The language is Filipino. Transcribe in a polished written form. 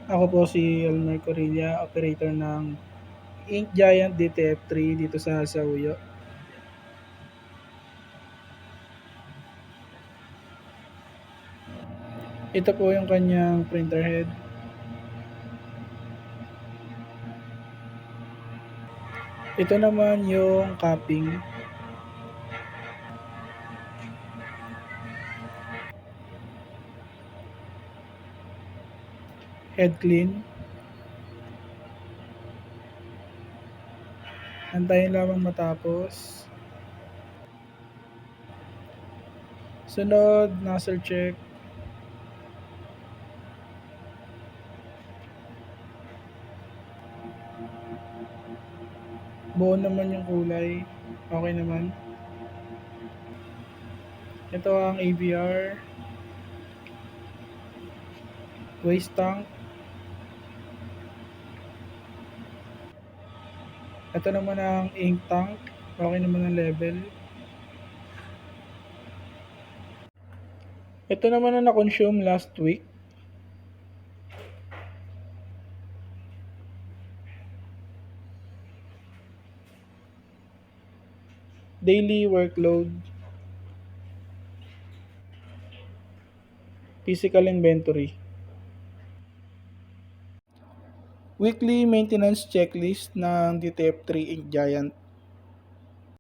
Ako po si Elmer Corilla, operator ng Ink Giant DTF3 dito sa Sauyo. Ito po yung kanyang printer head. Ito naman yung capping. Head clean. Antayin lamang matapos. Sunod, nozzle check. Buo naman yung kulay. Okay naman. Ito ang ABR. Waste tank. Ito naman ang ink tank. Okay naman ang level. Ito naman ang na-consume last week. Daily workload. Physical inventory. Weekly maintenance checklist ng DTF3 Ink Giant.